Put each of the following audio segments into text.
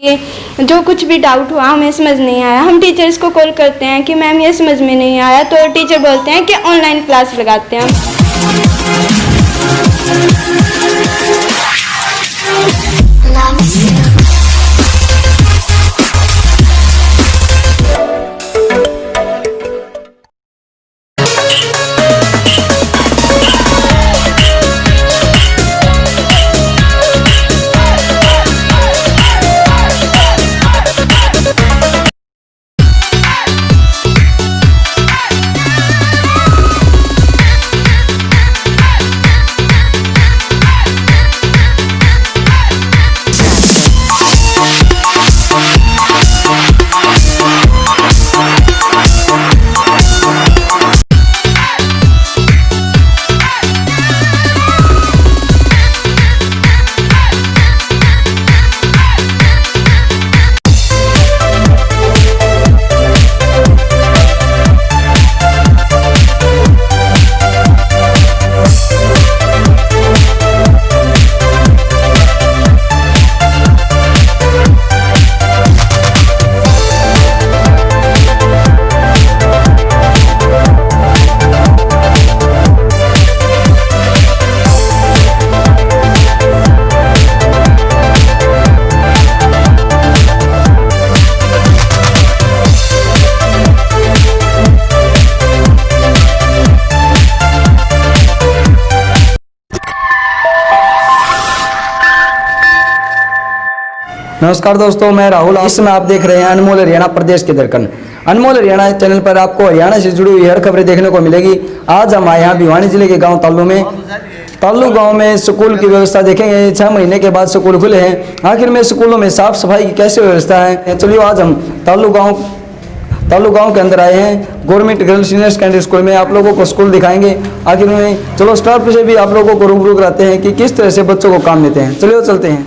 कि जो कुछ भी डाउट हुआ हमें समझ नहीं आया, हम टीचर्स को कॉल करते हैं कि मैम ये समझ में नहीं आया, तो टीचर बोलते हैं कि ऑनलाइन क्लास लगाते हैं हम। नमस्कार दोस्तों, मैं राहुल। इस समय आप देख रहे हैं अनमोल हरियाणा प्रदेश के दरकन। अनमोल हरियाणा चैनल पर आपको हरियाणा से जुड़ी हुई हर खबरें देखने को मिलेगी। आज हम आए यहाँ भिवानी जिले के गांव ताल्लू में। ताल्लू गांव में स्कूल की व्यवस्था देखेंगे। 6 महीने के बाद स्कूल खुले हैं। आखिर में स्कूलों में साफ सफाई की कैसे व्यवस्था है, चलिए आज हम ताल्लू गांव के अंदर आए हैं। Government girls senior secondary school में आप लोगों को स्कूल दिखाएंगे। आखिर में चलो स्टाफ से भी आप लोगों को रूबरू कराते हैं कि किस तरह से बच्चों को काम देते हैं। चलिए चलते हैं।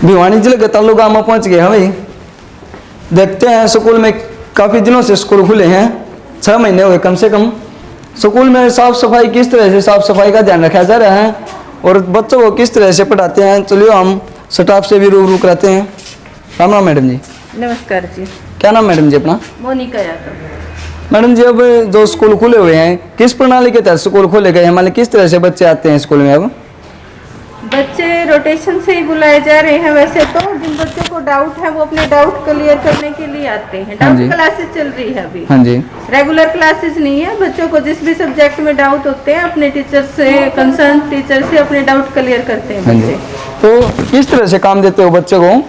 भिवानी जिले के ताल्लू गांव में पहुंच गए हमें। देखते हैं स्कूल में काफ़ी दिनों से स्कूल खुले हैं, 6 महीने हुए कम से कम। स्कूल में साफ़ सफाई किस तरह से साफ़ सफाई का ध्यान रखा जा रहा है और बच्चों को किस तरह से पढ़ाते हैं, चलिए हम स्टाफ से भी रूबरू कराते हैं। राम राम मैडम जी। नमस्कार जी। क्या नाम मैडम जी अपना? मोनिका यादव। मैडम जी, अब जो स्कूल खुले हुए हैं किस प्रणाली के तहत स्कूल खोले गए हैं, मतलब किस तरह से बच्चे आते हैं स्कूल में? अब बच्चे रोटेशन से ही बुलाए जा रहे हैं। वैसे तो जिन बच्चों को डाउट है वो अपने डाउट क्लियर करने के लिए आते हैं। डाउट क्लासेस चल रही है अभी। हाँ जी। रेगुलर क्लासेस नहीं है। बच्चों को जिस भी सब्जेक्ट में डाउट होते हैं अपने टीचर से, कंसर्न टीचर से अपने डाउट क्लियर करते हैं बच्चे। तो किस तरह से काम देते हो बच्चों को?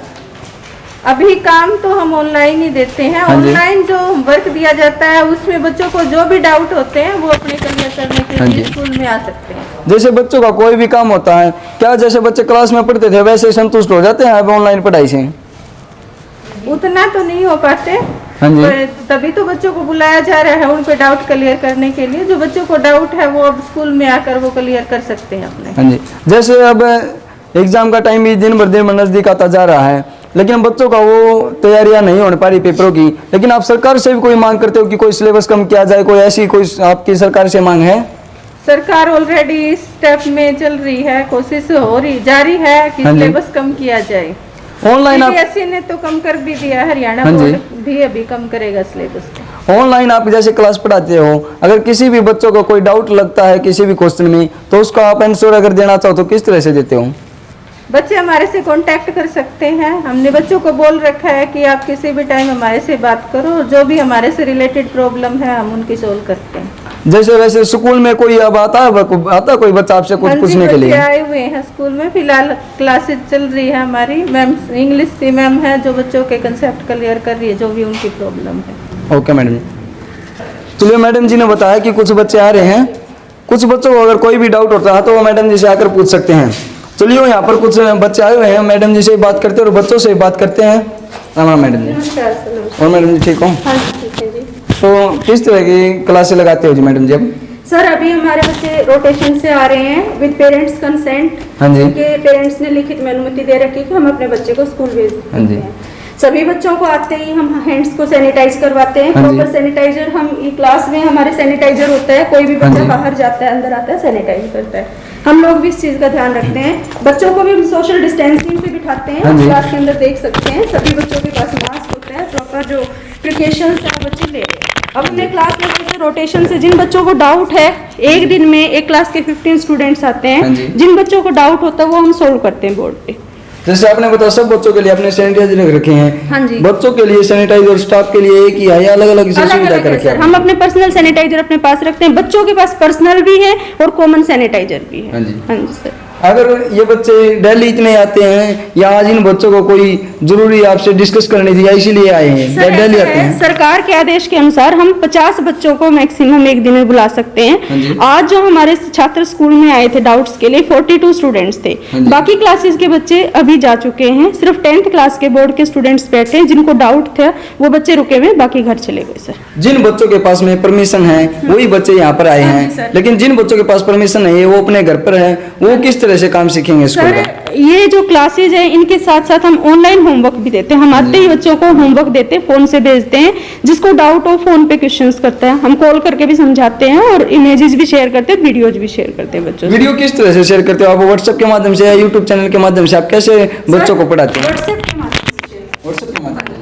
अभी काम तो हम ऑनलाइन ही देते हैं। ऑनलाइन जो वर्क दिया जाता है उसमें बच्चों को जो भी डाउट होते हैं वो अपने क्लियर करने के लिए स्कूल में आ सकते हैं। जैसे बच्चों का कोई भी काम होता है, क्या जैसे बच्चे क्लास में पढ़ते थे वैसे संतुष्ट हो जाते हैं अब ऑनलाइन पढ़ाई से? उतना तो नहीं हो पाते। हाँ जी। तभी तो बच्चों को बुलाया जा रहा है उन पे डाउट क्लियर करने के लिए। जो बच्चों को डाउट है वो अब स्कूल में आकर वो क्लियर कर सकते हैं अपने। हाँ जी। जैसे अब एग्जाम का टाइम भी दिन भर नजदीक आता जा रहा है, लेकिन बच्चों का वो तैयारियां नहीं होने पा रही पेपरों की, लेकिन आप सरकार से भी कोई मांग करते हो कि कोई सिलेबस कम किया जाए? कोई ऐसी कोई आपकी सरकार से मांग है? सरकार ऑलरेडी इस स्टेप में चल रही है, कोशिश हो रही जारी है कि सिलेबस कम किया जाए। ऑनलाइन सीबीएसई ने तो कम कर भी दिया, हरियाणा बोर्ड भी अभी कम करेगा सिलेबस। ऑनलाइन आप जैसे क्लास पढ़ाते हो, अगर किसी भी बच्चों को कोई डाउट लगता है किसी भी क्वेश्चन में, तो उसका आप आंसर अगर देना चाहो तो किस तरह से देते हो? बच्चे हमारे से कांटेक्ट कर सकते हैं। हमने बच्चों को बोल रखा है कि आप किसी भी टाइम हमारे से बात करो, जो भी हमारे से रिलेटेड प्रॉब्लम है हम उनकी सोल्व करते हैं। जैसे वैसे स्कूल में कोई अब आता कोई बच्चा आपसे कुछ पूछने के लिए? आए हुए हैं स्कूल में। फिलहाल क्लासेस चल रही है हमारी। मैम इंग्लिश की मैम है जो बच्चों के कंसेप्ट क्लियर कर रही है, जो भी उनकी प्रॉब्लम है। ओके मैडम जी। चलिए, मैडम जी ने बताया कि कुछ बच्चे आ रहे हैं। कुछ बच्चों को अगर कोई भी डाउट होता है तो वो मैडम जी से आकर पूछ सकते हैं। चलिए, यहाँ पर कुछ बच्चे आए हुए हैं, मैडम जी से बात करते हैं और बच्चों से बात करते हैं। राम मैडम जी। और मैडम जी ठीक हो? हाँ ठीक है जी। तो किस तरह की क्लासेस लगाते हो जी मैडम जी? अब सर अभी हमारे बच्चे रोटेशन से आ रहे हैं विद पेरेंट्स कंसेंट। हाँ जी। उनके पेरेंट्स ने लिखित में अनुमति दे रखी कि हम अपने बच्चे को स्कूल भेज देते हाँ जी। हैं। सभी बच्चों को आते ही हम हैंड्स को सैनिटाइज करवाते हैं। प्रॉपर सैनिटाइजर हम क्लास में हमारे सैनिटाइजर होता है। कोई भी बच्चा बाहर जाता है अंदर आता है सैनिटाइज करता है। हम लोग भी इस चीज का ध्यान रखते हैं। बच्चों को भी हम सोशल डिस्टेंसिंग से बिठाते हाँ हैं। जी। क्लास के अंदर देख सकते हैं सभी बच्चों के पास मास्क होता है, प्रॉपर जो प्रिकॉशंस है वो बच्चे ले रहे हैं। अब हमने क्लास में जैसे रोटेशन से जिन बच्चों को डाउट है, एक दिन में एक क्लास के 15 स्टूडेंट्स आते हाँ जी। हैं, जिन बच्चों को डाउट होता है वो हम सोल्व करते हैं बोर्ड पे। जैसे आपने बताया सब बच्चों के लिए आपने सैनिटाइजर रख रखे हैं। हाँ जी। बच्चों के लिए सैनिटाइजर, स्टाफ के लिए एक ही है या अलग अलग सुविधा अलग-अलग कर है रखे सर, हैं? हम अपने पर्सनल सैनिटाइजर अपने पास रखते हैं। बच्चों के पास पर्सनल भी है और कॉमन सैनिटाइजर भी है। हाँ जी। हाँ जी सर। अगर ये बच्चे डेली इतने आते हैं या आज इन बच्चों को कोई जरूरी आपसे डिस्कस करनी थी या इसीलिए आए हैं सर या डेली ऐसा आते है, हैं? सरकार के आदेश के अनुसार हम 50 बच्चों को मैक्सिमम एक दिन में बुला सकते हाँ हैं। जी। आज जो हमारे छात्र स्कूल में आए थे डाउट्स के लिए 42 स्टूडेंट्स थे। हाँ जी। बाकी क्लासेस के बच्चे अभी जा चुके हैं। सिर्फ 10th क्लास के बोर्ड के स्टूडेंट्स बैठे हैं, जिनको डाउट था वो बच्चे रुके हुए, बाकी घर चले गए सर। जिन बच्चों के पास में परमिशन है वही बच्चे यहाँ पर आए हाँ जी, हैं, सर। लेकिन जिन बच्चों के पास परमिशन नहीं है वो अपने घर पर है, वो किस तरह से काम सीखेंगे स्कूल सर का? ये जो क्लासेज है इनके साथ साथ हम ऑनलाइन होमवर्क भी देते हैं। हम आते ही बच्चों को होमवर्क देते हैं, फोन से भेजते हैं। जिसको डाउट हो फोन पे क्वेश्चंस करता है, हम कॉल करके भी समझाते हैं और इमेजेस भी शेयर करते हैं, वीडियोज भी शेयर करते हैं बच्चों से। वीडियो किस तरह से शेयर करते हो आप? व्हाट्सएप के माध्यम से या यूट्यूब चैनल के माध्यम से? आप कैसे बच्चों को पढ़ाते हैं? व्हाट्सएप के माध्यम से। व्हाट्सएप के माध्यम से।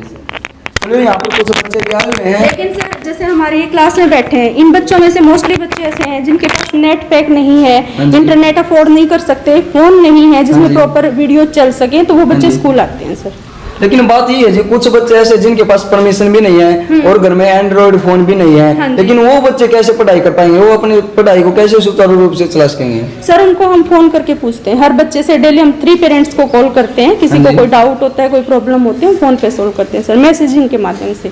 चलो यहाँ पर कुछ बच्चे भी आए हुए हैं। लेकिन सर जैसे हमारे ये क्लास में बैठे हैं, इन बच्चों में से मोस्टली बच्चे ऐसे हैं जिनके पास नेट पैक नहीं है, हाँ जी। इंटरनेट अफोर्ड नहीं कर सकते, फोन नहीं है हाँ जिसमें जी। प्रॉपर वीडियो चल सके, तो वो हाँ बच्चे जी। स्कूल आते हैं सर। लेकिन बात ये है जी, कुछ बच्चे ऐसे जिनके पास परमिशन भी नहीं है और घर में एंड्रॉइड फोन भी नहीं हाँ है, जी। लेकिन वो बच्चे कैसे पढ़ाई कर पाएंगे? वो अपनी पढ़ाई को कैसे सुचारू रूप से चला सकेंगे? सर उनको हम फोन करके पूछते हैं। हर बच्चे से डेली हम 3 पेरेंट्स को कॉल करते हैं। किसी हाँ को जी। कोई डाउट होता है, कोई प्रॉब्लम होती है, हम फोन पे सोल्व करते हैं सर, मैसेजिंग के माध्यम से।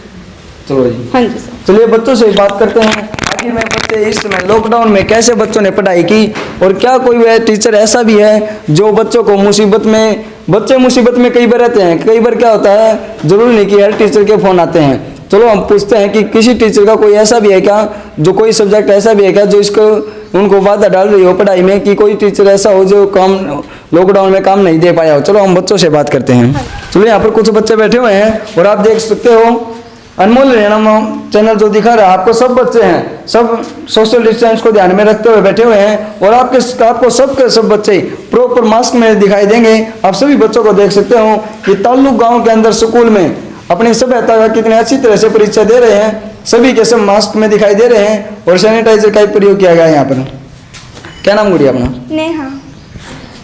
चलो जी, हाँ जी सर। चलिए बच्चों से बात करते हैं। आखिर में बच्चे इस समय लॉकडाउन में कैसे बच्चों ने पढ़ाई की, और क्या कोई वह टीचर ऐसा भी है जो बच्चों को मुसीबत में, बच्चे मुसीबत में कई बार रहते हैं, कई बार क्या होता है, जरूरी नहीं कि हर टीचर के फोन आते हैं। चलो हम पूछते हैं कि किसी टीचर का कोई ऐसा भी है क्या, जो कोई सब्जेक्ट ऐसा भी है क्या जो इसको उनको बाधा डाल रही हो पढ़ाई में, कि कोई टीचर ऐसा हो जो काम लॉकडाउन में काम नहीं दे पाया हो? चलो हम बच्चों से बात करते हैं। चलो यहाँ पर कुछ बच्चे बैठे हुए हैं और आप देख सकते हो अनमोल हरियाणा चैनल जो दिखा रहा है आपको, सब बच्चे हैं, सब सोशल डिस्टेंस को ध्यान में रखते हुए बैठे हुए हैं और आपको सब बच्चे प्रॉपर मास्क में दिखाई देंगे। आप सभी बच्चों को देख सकते हो कि ताल्लुक गांव के अंदर स्कूल में अपनी सभ्यता का कितने अच्छी तरह से परीक्षा दे रहे हैं। सभी के सब मास्क में दिखाई दे रहे हैं और सैनिटाइजर का ही प्रयोग किया गया है यहाँ पर। क्या नाम गुड़िया अपना? नेहा।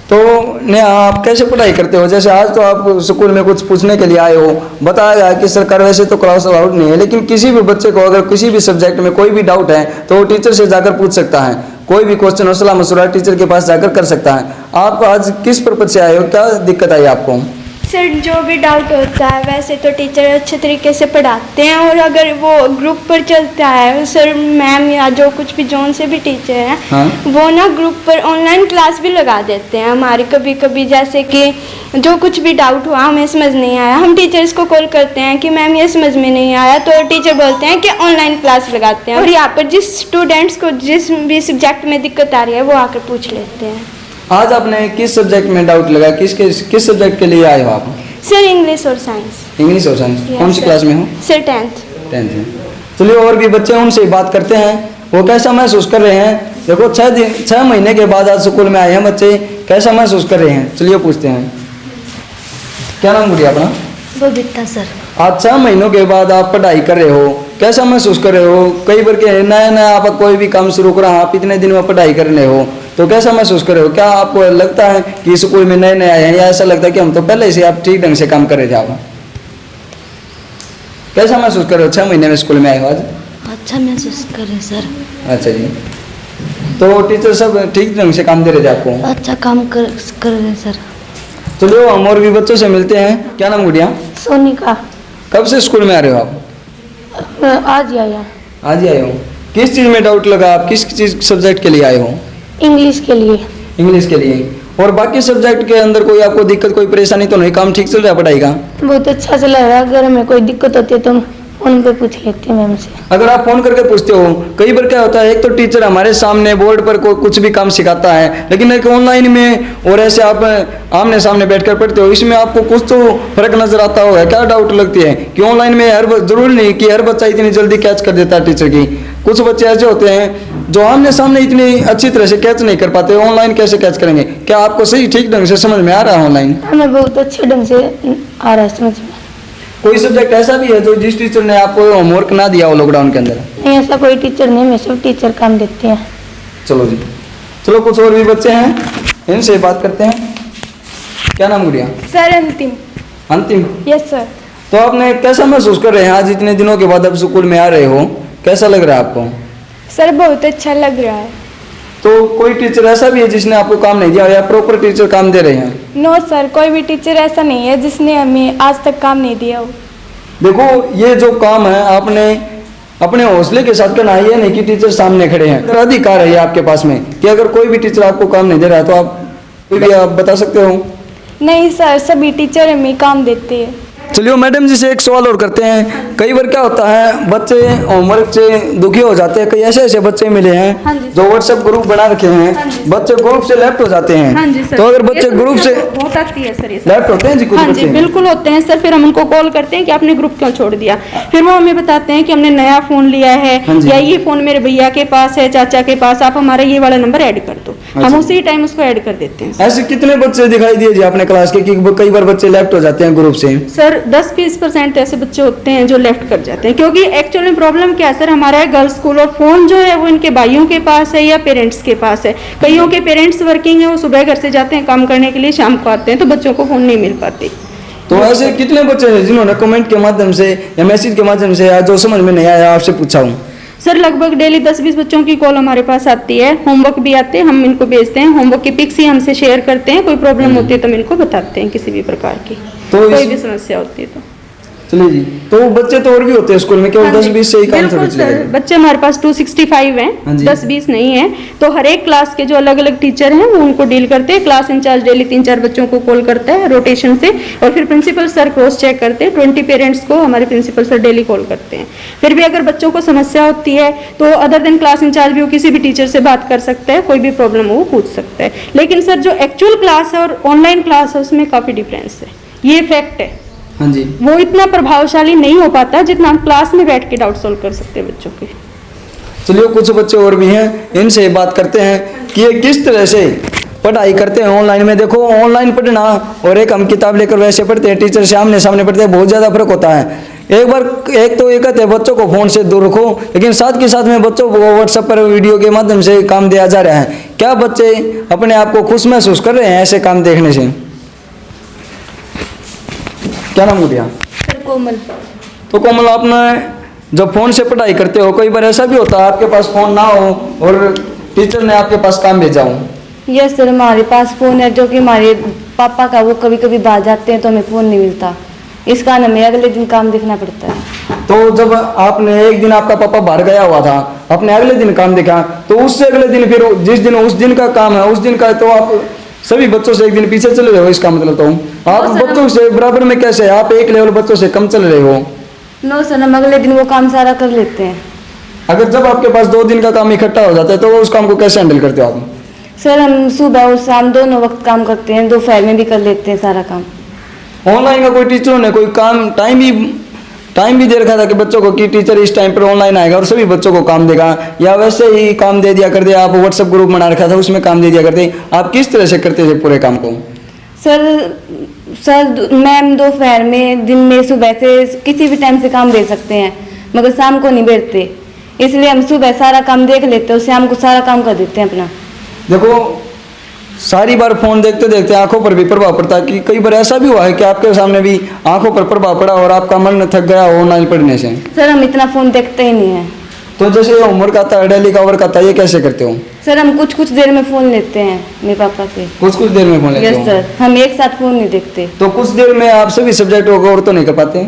तो नेहा, आप कैसे पढ़ाई करते हो? जैसे आज तो आप स्कूल में कुछ पूछने के लिए आए हो, बताया गया कि सरकार वैसे तो क्लास अलाउड नहीं है, लेकिन किसी भी बच्चे को अगर किसी भी सब्जेक्ट में कोई भी डाउट है तो वो टीचर से जाकर पूछ सकता है। कोई भी क्वेश्चन और सलाह मशवरा टीचर के पास जाकर कर सकता है। आप आज किस पर्पज से आए हो, क्या दिक्कत आई आपको? सर जो भी डाउट होता है वैसे तो टीचर अच्छे तरीके से पढ़ाते हैं, और अगर वो ग्रुप पर चलता है सर, मैम या जो कुछ भी जोन से भी टीचर हैं, हाँ। वो ना ग्रुप पर ऑनलाइन क्लास भी लगा देते हैं हमारी। कभी कभी जैसे कि जो कुछ भी डाउट हुआ, हमें समझ नहीं आया, हम टीचर्स को कॉल करते हैं कि मैम ये समझ में नहीं आया, तो टीचर बोलते हैं कि ऑनलाइन क्लास लगाते हैं। और यहाँ पर जिस स्टूडेंट्स को जिस भी सब्जेक्ट में दिक्कत आ रही है वो आकर पूछ लेते हैं। आज आपने किस सब्जेक्ट में डाउट लगा, किस सब्जेक्ट के लिए आए हो आप? सर इंग्लिश और साइंस। इंग्लिश और साइंस। कौन सी सर। क्लास में हो? Sir 10th। 10th में। चलिए और भी बच्चे, उनसे बात करते हैं, वो कैसा महसूस कर रहे हैं। देखो 6 महीने के बाद आज स्कूल में आए हैं बच्चे, कैसा महसूस कर रहे हैं? चलिए पूछते हैं। क्या नाम गुड़िया अपना? बबीता सर। आज 6 महीनों के बाद आप पढ़ाई कर रहे हो, कैसा महसूस कर रहे हो? कई बार के नया आप कोई भी काम शुरू करा, आप इतने दिन में पढ़ाई कर रहे हो, तो कैसा महसूस कर रहे हो? क्या आपको लगता है कि स्कूल में नए आए हैं, या ऐसा लगता है कि हम तो पहले से आप ठीक ढंग से काम कर रहे थे? आप कैसा महसूस कर रहे हो 6 महीने में स्कूल में आए हो आज? अच्छा महसूस कर रहे सर। अच्छा जी, तो टीचर सब ठीक ढंग से काम दे रहे थे आपको? अच्छा काम कर रहे सर। चलिए हम और भी बच्चों से मिलते हैं। क्या नाम गुड़िया? सोनिका। कब से स्कूल में आ रहे हो आप? आज ही आया। आज ही आए हो। किस चीज़ में डाउट लगा? आप किस चीज़ सब्जेक्ट के लिए आए हो? इंग्लिश के लिए। इंग्लिश के लिए। और बाकी सब्जेक्ट के अंदर कोई आपको दिक्कत, कोई परेशानी तो नहीं? काम ठीक चल रहा है पढ़ाई का? बहुत अच्छा चल रहा है। अगर हमें कोई दिक्कत होती है तो हम फोन पे पूछ लेते हैं मैम से। अगर आप फोन करके पूछते हो, कई बार क्या होता है, एक तो टीचर हमारे सामने बोर्ड पर कुछ भी काम सिखाता है, लेकिन एक ऑनलाइन में और ऐसे आप आमने सामने बैठकर पढ़ते हो, इसमें आपको कुछ तो फर्क नजर आता होगा। क्या डाउट लगती है कि ऑनलाइन में जरूरी नहीं कि हर बच्चा इतनी जल्दी कैच कर देता है टीचर की, कुछ बच्चे ऐसे होते हैं जो आमने सामने इतनी अच्छी तरह से कैच नहीं कर पाते, ऑनलाइन कैसे कैच करेंगे? क्या आपको सही ठीक ढंग से समझ में आ रहा है ऑनलाइन? हमें बहुत अच्छे ढंग से आ रहा है समझ में। कोई सब्जेक्ट ऐसा भी है जो जिस टीचर ने आपको होमवर्क ना दिया हो लॉकडाउन के अंदर? नहीं, ऐसा कोई टीचर नहीं, हमें सब टीचर काम देते हैं। चलो जी, चलो कुछ और भी बच्चे हैं, इनसे बात करते हैं। क्या नाम गुड़िया? सर अंतिम। अंतिम, यस सर। तो आपने कैसा महसूस कर रहे हैं आज इतने दिनों के बाद अब स्कूल में आ रहे हो, कैसा लग रहा है आपको? सर बहुत अच्छा लग रहा है। तो कोई टीचर ऐसा भी है जिसने आपको काम नहीं दिया या प्रॉपर टीचर काम दे रहे हैं? नो सर, कोई भी टीचर ऐसा नहीं है जिसने हमें आज तक काम नहीं दिया हो। देखो ये जो काम है आपने अपने हौसले के साथ करना है, ये नहीं कि टीचर सामने खड़े हैं। अगर अधिकार है ये आपके पास में कि अगर कोई भी टीचर आपको काम नहीं दे रहा है तो आप बता सकते हो? नहीं सर, सभी टीचर हमें काम देते हैं। चलिए मैडम जी से एक सवाल और करते हैं। कई बार क्या होता है बच्चे होमवर्क से दुखी हो जाते हैं, कई ऐसे ऐसे बच्चे मिले हैं जो व्हाट्सएप ग्रुप बना रखे हैं, बच्चे ग्रुप से लेफ्ट हो जाते हैं। हाँ जी सर। तो अगर बच्चे ग्रुप से बहुत आती है सर ये लेफ्ट होते हैं जी कुछ हाँ जी बच्चे? बिल्कुल होते हैं सर। फिर हम उनको कॉल करते हैं कि आपने ग्रुप क्यों छोड़ दिया। फिर वो हमें बताते हैं कि हमने नया फोन लिया है हाँ जी। या ये फोन मेरे भैया के पास है, चाचा के पास, आप हमारा ये वाला नंबर ऐड कर दो। हम अच्छा। उसी टाइम उसको ऐड कर देते हैं। ऐसे कितने बच्चे दिखाई दिए जी अपने क्लास के कि कई बार बच्चे लेफ्ट हो जाते हैं ग्रुप से? सर 10-20% ऐसे बच्चे होते हैं जो लेफ्ट कर जाते हैं, क्योंकि एक्चुअली में प्रॉब्लम क्या है सर, हमारा गर्ल्स स्कूल और फोन जो है वो इनके भाइयों के पास है या पेरेंट्स के पास है। कईयों के पेरेंट्स वर्किंग है, वो सुबह घर से जाते हैं काम करने के लिए, शाम को आते हैं, तो बच्चों को फोन नहीं मिल पाती। तो ऐसे कितने बच्चे हैं जिन्होंने कमेंट के माध्यम से या मैसेज के माध्यम से या जो समझ में नहीं आया आपसे पूछा हूँ? सर लगभग डेली 10-20 बच्चों की कॉल हमारे पास आती है। होमवर्क भी आते हैं, हम इनको भेजते हैं, होमवर्क की पिक्स ही हमसे शेयर करते हैं। कोई प्रॉब्लम होती है तो हम इनको बताते हैं किसी भी प्रकार की, तो कोई इस- भी समस्या होती है तो। चलिए जी, तो बच्चे तो और भी होते हैं स्कूल में, केवल 10-20 से ही काम बिल्कुल थोड़ी सर, चलेगा? बच्चे हमारे पास 265 हाँ हैं, जी। 10-20 नहीं है। तो हर एक क्लास के जो अलग अलग टीचर हैं वो उनको डील करते हैं। क्लास इंचार्ज डेली 3-4 बच्चों को कॉल करता है रोटेशन से, और फिर प्रिंसिपल सर क्रॉस चेक करते हैं। 20 पेरेंट्स को हमारे प्रिंसिपल सर डेली कॉल करते हैं। फिर भी अगर बच्चों को समस्या होती है तो अदर देन क्लास इंचार्ज भी वो किसी भी टीचर से बात कर सकता है, कोई भी प्रॉब्लम हो वो पूछ सकता है। लेकिन सर जो एक्चुअल क्लास है और ऑनलाइन क्लास है उसमें काफ़ी डिफरेंस है, ये फैक्ट है। हाँ जी। वो इतना प्रभावशाली नहीं हो पाता जितना हम क्लास में बैठ के डाउट सॉल्व कर सकते हैं बच्चों के। चलिए कुछ बच्चे और भी हैं, इनसे बात करते हैं कि ये किस तरह से पढ़ाई करते हैं ऑनलाइन में। देखो ऑनलाइन पढ़ना और एक हम किताब लेकर वैसे पढ़ते हैं, टीचर से आमने सामने पढ़ते हैं, बहुत ज़्यादा फर्क होता है। एक तो एक कहते हैं बच्चों को फ़ोन से दूर रखो, लेकिन साथ के साथ में बच्चों को व्हाट्सएप पर वीडियो के माध्यम से काम दिया जा रहा है। क्या बच्चे अपने आप को खुश महसूस कर रहे हैं ऐसे काम देखने से? क्या नाम हो गया? सर कोमल। तो कोमल, आपने जब फ़ोन से पढ़ाई करते हो कई बार ऐसा भी होता है आपके पास फ़ोन ना हो और टीचर ने आपके पास काम भेजा हो? यस सर, हमारे पास फ़ोन है जो कि हमारे पापा का, वो कभी कभी बाहर जाते हैं तो हमें फ़ोन नहीं मिलता, इस कारण हमें अगले दिन काम देखना पड़ता है। तो जब आपने एक दिन आपका पापा बाहर गया हुआ था, आपने अगले दिन काम देखा, तो उससे अगले दिन फिर जिस दिन उस दिन का काम है उस दिन का, तो आप सभी बच्चों से एक दिन पीछे चले रहे हो, इसका मतलब तो आप बच्चों से बराबर में कैसे, आप एक लेवल बच्चों से कम चल रहे हो? नो सर, हम अगले दिन वो काम सारा कर लेते हैं। अगर जब आपके पास 2 दिन का काम इकट्ठा हो जाता है तो उस काम को कैसे हैंडल करते हो आप? सर हम सुबह और शाम दोनों वक्त काम करते हैं, दोपहर में भी कर लेते हैं सारा काम। ऑनलाइन का कोई टीचरों ने कोई काम टाइम भी दे रखा था कि बच्चों को कि टीचर इस टाइम पर ऑनलाइन आएगा और सभी बच्चों को काम देगा, या वैसे ही काम दे दिया करते? आप व्हाट्सएप ग्रुप बना रखा था उसमें काम दे दिया करते? आप किस तरह से करते थे पूरे काम को? सर मैम दोपहर में, दिन में, सुबह से किसी भी टाइम से काम दे सकते हैं, मगर शाम को नहीं भेजते, इसलिए हम सुबह सारा काम देख लेते हैं और शाम को सारा काम कर देते हैं अपना। देखो सारी बार फोन देखते देखते आंखों पर भी प्रभाव पड़ता है, कि कई बार ऐसा भी हुआ है कि आपके सामने भी आंखों पर प्रभाव पड़ा और आपका मन थक गया ऑनलाइन पढ़ने से? सर हम इतना फ़ोन देखते ही नहीं है। तो जैसे होमवर्क आता है, डेली का वर्क आता है, ये कैसे करते हो? सर हम कुछ देर में फ़ोन लेते हैं मेरे पापा से। कुछ देर में फोन लेते यस हो? सर, हम एक साथ फ़ोन नहीं देखते। तो कुछ देर में आप सभी सब्जेक्टों को और तो नहीं कर पाते?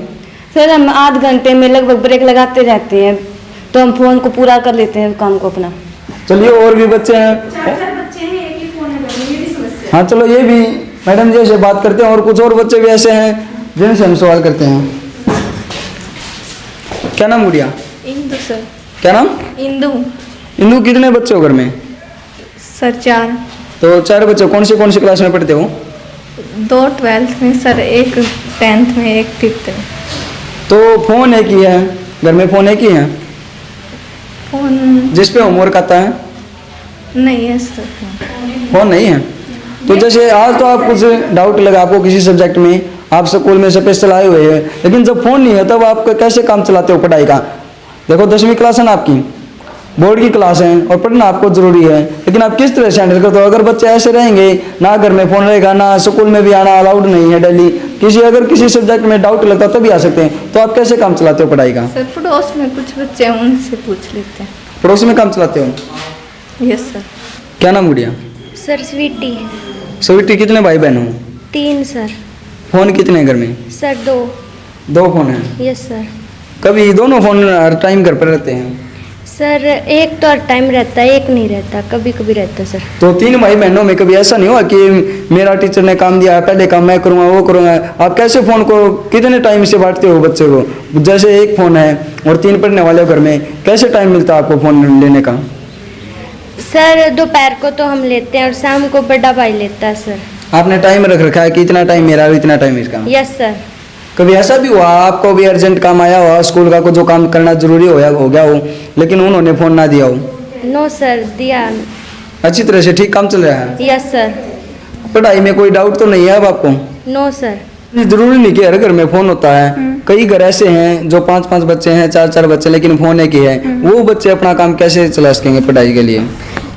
सर हम आध घंटे में लगभग ब्रेक लगाते रहते हैं, तो हम फ़ोन को पूरा कर लेते हैं काम को अपना। चलिए और भी बच्चे हैं। हाँ चलो ये भी मैडम जी से बात करते हैं, और कुछ और बच्चे भी ऐसे हैं जिनसे हम सवाल करते हैं। क्या नाम गुड़िया? इंदु सर। क्या नाम? इंदु। इंदु, कितने बच्चे हो घर में? सर 4। तो 4 बच्चे कौन सी क्लास में पढ़ते हो? 2 12th में सर, 1 10th में, 1 5th में। तो फोन एक ही है घर में? फोन एक ही है? फोन जिस पे होमवर्क आता है? नहीं है सर। फोन नहीं है। तो जैसे आज तो आप कुछ डाउट लगा आपको किसी सब्जेक्ट में, आप स्कूल में स्पेशल आए हुए हैं, लेकिन जब फोन नहीं है तब आप कैसे काम चलाते हो पढ़ाई का? देखो 10वीं क्लास है ना आपकी, बोर्ड की क्लास है और पढ़ना आपको जरूरी है, लेकिन आप किस तरह से हैंडल करते हो? अगर बच्चे ऐसे रहेंगे, ना घर में फोन रहेगा, ना स्कूल में भी आना अलाउड नहीं है डेली, अगर किसी सब्जेक्ट में डाउट लगता तभी आ सकते हैं, तो आप कैसे काम चलाते हो पढ़ाई का? सर पड़ोस में कुछ बच्चे हैं उनसे पूछ लेते हैं। पड़ोस में काम चलाते हो? Yes sir. क्या नाम गुड़िया? सर स्वीटी। स्वीटी, कितने भाई बहन हो? 3 सर। फोन कितने हैं घर में? सर 2। 2 फोन हैं। Yes sir. कभी दोनों फोन हर टाइम घर पर रहते हैं? सर एक तो हर टाइम रहता है, एक नहीं रहता, कभी कभी रहता है सर। तो 3 भाई बहनों में कभी ऐसा नहीं हुआ कि मेरा टीचर ने काम दिया है, पहले काम मैं करूँगा, वो करूँगा? आप कैसे फोन को कितने टाइम से बांटते हो बच्चे को? जैसे एक फोन है और 3 पढ़ने वाले घर में, कैसे टाइम मिलता है आपको फोन लेने का? सर दोपहर को तो हम लेते हैं और शाम को बड़ा भाई लेता है सर। आपने टाइम रख रखा है कि इतना टाइम मेरा और इतना टाइम इसका? Yes sir. कभी ऐसा भी हुआ आपको भी अर्जेंट काम आया हुआ, स्कूल का जो काम करना जरूरी हो गया हो, लेकिन उन्होंने फोन ना दिया हो? नो सर, दिया। अच्छी तरह से ठीक काम चल रहा है? Yes sir. पढ़ाई में कोई डाउट तो नहीं है अब आपको? No sir. जरूरी नहीं कि हर घर में फोन होता है। कई घर ऐसे हैं जो 5-5 बच्चे हैं, 4-4 बच्चे, लेकिन फोन एक ही है। वो बच्चे अपना काम कैसे चला सकेंगे पढ़ाई के लिए?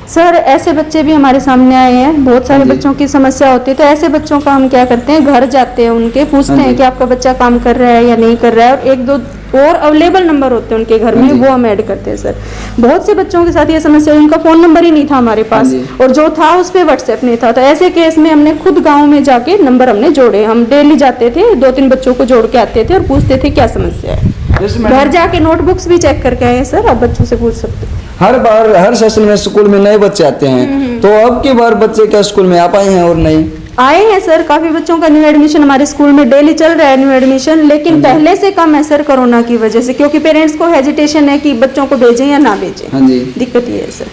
सर ऐसे बच्चे भी हमारे सामने आए हैं, बहुत सारे बच्चों की समस्या होती है, तो ऐसे बच्चों का हम क्या करते हैं, घर जाते हैं, उनके पूछते हैं कि आपका बच्चा काम कर रहा है या नहीं कर रहा है, और 1-2 और अवेलेबल नंबर होते हैं उनके घर में, वो हम ऐड करते हैं सर। बहुत से बच्चों के साथ ये समस्या है, उनका फ़ोन नंबर ही नहीं था हमारे पास, और जो था उस पर व्हाट्सएप नहीं था, तो ऐसे केस में हमने खुद गाँव में जाके नंबर हमने जोड़े। हम डेली जाते थे, 2-3 बच्चों को जोड़ के आते थे और पूछते थे क्या समस्या है। घर जाके नोटबुक्स भी चेक करके आए सर, आप बच्चों से पूछ सकते हैं। हर बार हर सेशन में स्कूल में नए बच्चे आते हैं, तो अब की बार बच्चे क्या स्कूल में आ पाए हैं और नहीं आए हैं सर? काफी बच्चों का न्यू एडमिशन हमारे स्कूल में डेली चल रहा है, न्यू एडमिशन, लेकिन पहले से कम है सर कोरोना की वजह से, क्योंकि पेरेंट्स को हेजिटेशन है कि बच्चों को भेजें या ना भेजें। हाँ जी, दिक्कत ये है सर,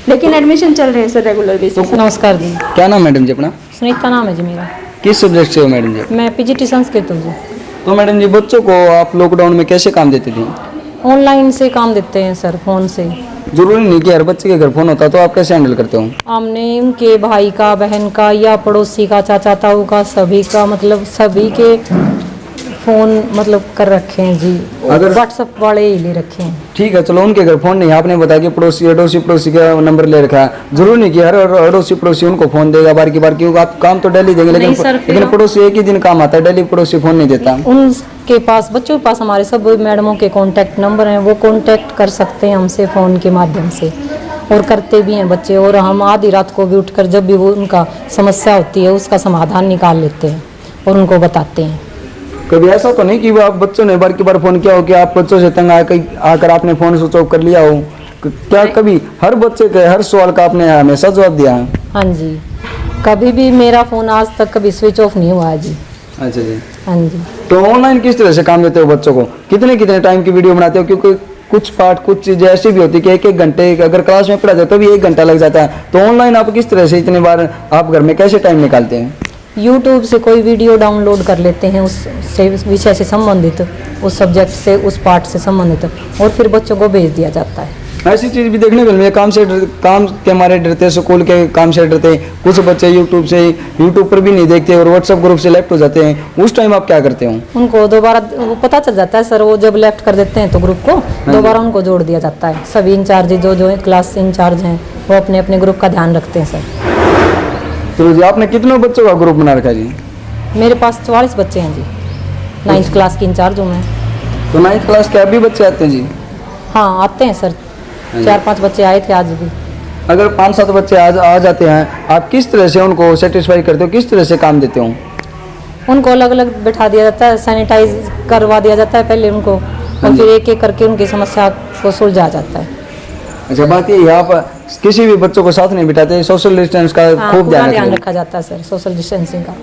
लेकिन एडमिशन चल रहे हैं सर रेगुलर बेसिस पे। नमस्कार जी। क्या नाम मैडम जी अपना? सुनीता नाम है जी मेरा। किस सब्जेक्ट से हो मैडम जी? मैं पीजीटी संस्कृत हूँ जी। तो मैडम जी बच्चों को आप लॉकडाउन में कैसे काम देते थे? ऑनलाइन से काम देते हैं सर, फ़ोन से। जरूरी नहीं कि हर बच्चे के घर फोन होता, तो आप कैसे हैंडल करते हो? हमने उनके भाई का, बहन का, या पड़ोसी का, चाचा ताऊ का, सभी का, मतलब सभी के फ़ोन मतलब कर रखे हैं जी, अगर व्हाट्सएप वाले ही ले रखे हैं। ठीक है, चलो उनके घर फोन नहीं है, आपने बताया कि पड़ोसी का नंबर ले रखा है। जरूरी नहीं कि हर अड़ोसी पड़ोसी उनको फोन देगा बार की बार, क्योंकि आप काम तो डेली देंगे, लेकिन पड़ोसी एक ही दिन काम आता है, डेली पड़ोसी फोन नहीं देता। उनके पास, बच्चों के पास हमारे सब मैडमों के कॉन्टैक्ट नंबर हैं, वो कॉन्टैक्ट कर सकते हैं हमसे फ़ोन के माध्यम से, और करते भी हैं बच्चे। और हम आधी रात को भी उठकर जब भी वो उनका समस्या होती है उसका समाधान निकाल लेते हैं और उनको बताते हैं। कभी ऐसा तो नहीं कि आप बच्चों ने बार की बार फोन किया हो कि आप बच्चों से तंग आकर आपने फोन स्विच ऑफ कर लिया हो? क्या कभी हर बच्चे के हर सवाल का आपने हमेशा जवाब दिया है? हाँ जी, कभी भी मेरा फ़ोन आज तक कभी स्विच ऑफ नहीं हुआ है जी। अच्छा जी। हाँ जी। तो ऑनलाइन किस तरह से काम देते हो बच्चों को? कितने टाइम की वीडियो बनाते हो? क्योंकि कुछ पार्ट, कुछ चीजें ऐसी भी होती है कि 1-1 घंटे, अगर क्लास में पढ़ा जाए तो भी 1 घंटा लग जाता है, तो ऑनलाइन आप किस तरह से इतने बार आप घर में कैसे टाइम निकालते हैं? यूट्यूब से कोई वीडियो डाउनलोड कर लेते हैं उस विषय से संबंधित, उस सब्जेक्ट से, उस पार्ट से संबंधित, और फिर बच्चों को भेज दिया जाता है। ऐसी चीज़ भी देखने को मिली है, काम के मारे डरते, स्कूल के काम से डरते, कुछ बच्चे यूट्यूब पर भी नहीं देखते और व्हाट्सएप ग्रुप से लेफ्ट हो जाते हैं। उस टाइम आप क्या करते हो? उनको दोबारा वो पता चल जाता है सर, वो जब लेफ्ट कर देते हैं तो ग्रुप को दोबारा उनको जोड़ दिया जाता है। सभी इंचार्ज जो क्लास इंचार्ज हैं वो अपने अपने ग्रुप का ध्यान रखते हैं सर। तो जी आपने कितने बच्चों का ग्रुप बना रखा है जी? मेरे पास 44 बच्चे हैं जी, 9th क्लास की इंचार्ज हूँ मैं। तो 9th क्लास के अभी बच्चे आते हैं जी? हाँ आते हैं सर, 4-5 बच्चे आए थे आज भी। अगर 5-7 बच्चे आ जाते हैं, आप किस तरह से उनको सेटिस्फाई करते हो, किस तरह से काम देते हो? उनको अलग अलग बैठा दिया जाता है, सैनिटाइज करवा दिया जाता है पहले उनको, और फिर एक एक करके उनकी समस्या को सुलझा जाता है। अच्छा, बात ये आप किसी भी बच्चों को साथ नहीं बिठाते, सोशल डिस्टेंस का खूब ध्यान रखा जाता है सर, सोशल डिस्टेंसिंग का।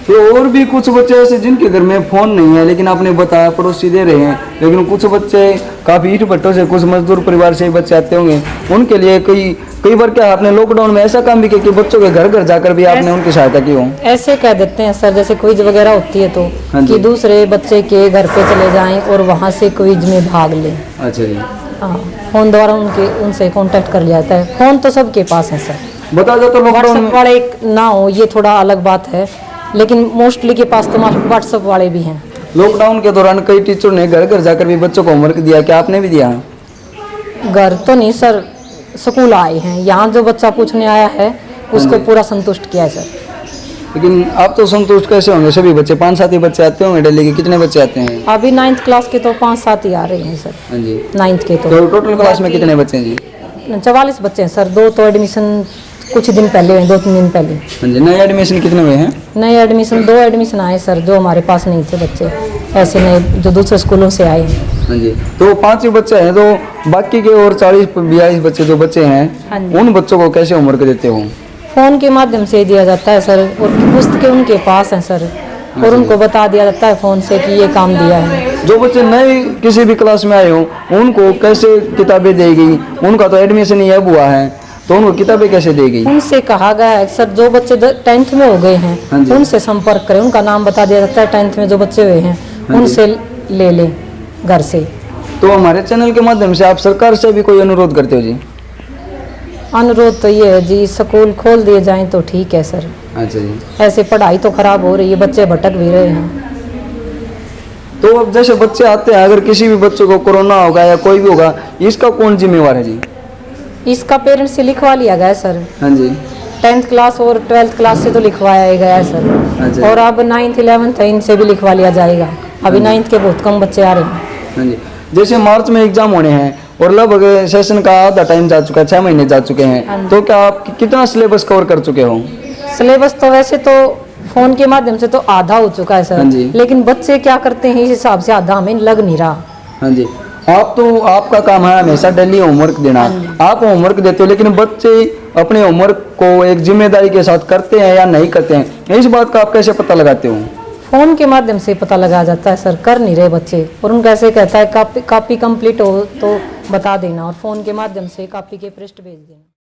तो और भी कुछ बच्चे ऐसे जिनके घर में फ़ोन नहीं है, लेकिन आपने बताया पड़ोसी दे रहे हैं, लेकिन कुछ बच्चे काफ़ी ईट भट्टों से, कुछ मजदूर परिवार से बच्चे आते होंगे, उनके लिए कई बार क्या आपने लॉकडाउन में ऐसा काम भी किया कि बच्चों के घर घर जाकर भी आपने उनकी सहायता की हो? ऐसे कह देते हैं सर, जैसे क्विज वगैरह होती है तो कि दूसरे बच्चे के घर पे चले जाएं और वहाँ से क्विज में भाग लें। अच्छा जी। हाँ, फोन द्वारा उनसे कांटेक्ट कर लिया जाता है। फोन तो सबके पास है सर, बता दो तो लॉकडाउन व्हाट्सएप में वाले ना हो ये थोड़ा अलग बात है, लेकिन मोस्टली के पास तो व्हाट्सएप वाले भी हैं। लॉकडाउन के दौरान कई टीचर ने घर घर जाकर भी बच्चों को होमवर्क दिया, क्या आपने भी दिया? घर तो नहीं सर, स्कूल आए हैं, यहाँ जो बच्चा पूछने आया है उसको पूरा संतुष्ट किया है सर। लेकिन आप तो संतुष्ट कैसे होंगे? सभी बच्चे 5-7 ही बच्चे आते होंगे डेली के, कितने बच्चे आते हैं? अभी 9th क्लास के तो 5-7 ही आ रहे हैं सर। हाँ जी। 9th के तो टोटल क्लास में कितने बच्चे हैं जी? 44 बच्चे हैं सर। 2 तो एडमिशन कुछ दिन पहले हुए, 2-3 दिन पहले। हाँ जी। नए एडमिशन कितने हुए हैं? नए एडमिशन 2 एडमिशन आए सर, जो हमारे पास नहीं थे बच्चे, ऐसे नए जो दूसरे स्कूलों से आए हैं। हाँ जी। तो 5 ही बच्चे हैं, तो बाकी के और 40-42 बच्चे जो बच्चे हाँ हैं जी। उन बच्चों को कैसे होमवर्क देते हो? फ़ोन के माध्यम से दिया जाता है सर, और पुस्तकें उनके पास हैं सर, और उनको बता दिया जाता है फ़ोन से कि ये काम दिया है। जो बच्चे नए किसी भी क्लास में आए हो उनको कैसे किताबें देगी? उनका तो एडमिशन ही अब हुआ है, तो उनको किताबें कैसे देगी? उनसे कहा गया है सर, जो बच्चे 10th में हो गए हाँ हैं जी। उनसे संपर्क करें, उनका नाम बता दिया जाता है। 10th में जो बच्चे हुए हैं हाँ जी। उनसे ले लें घर से। तो हमारे चैनल के माध्यम से आप सरकार से भी कोई अनुरोध करते हो जी? अनुरोध तो ये है जी, स्कूल खोल दिए जाएं तो ठीक है सर। अच्छा जी। ऐसे पढ़ाई तो खराब हो रही है, बच्चे भटक भी रहे हैं। तो अब जैसे बच्चे आते हैं, अगर किसी भी बच्चे को कोरोना होगा या कोई भी होगा, इसका कौन जिम्मेवार है जी? इसका पेरेंट्स से लिखवा लिया गया है सर। हाँ जी। 10th क्लास और 12th क्लास से तो लिखवाया ही गया है सर, अच्छा। और अब 9th 11th है, इनसे भी लिखवा लिया जाएगा। अभी 9th के बहुत कम बच्चे आ रहे हैं। हाँ जी। जैसे मार्च में एग्जाम होने हैं और लगभग सेशन का आधा टाइम जा चुका है, 6 महीने जा चुके हाँ हैं, जी। तो क्या आप कितना सिलेबस कवर कर चुके हो? सिलेबस तो वैसे तो फोन के माध्यम से तो आधा हो चुका है सर, हाँ जी। लेकिन बच्चे क्या करते हैं इस हिसाब से आधा हमें लग नहीं रहा। हाँ जी। आपका काम है हमेशा डेली होमवर्क देना, आप होमवर्क देते हो, लेकिन बच्चे अपने होमवर्क को एक जिम्मेदारी के साथ करते हैं या नहीं करते हैं, इस बात का आप कैसे पता लगाते हो? फोन के माध्यम से पता लगा जाता है सर, कर नहीं रहे बच्चे, और उनका ऐसे कहता है कापी कंप्लीट हो तो बता देना, और फोन के माध्यम से कापी के पृष्ठ भेज देना।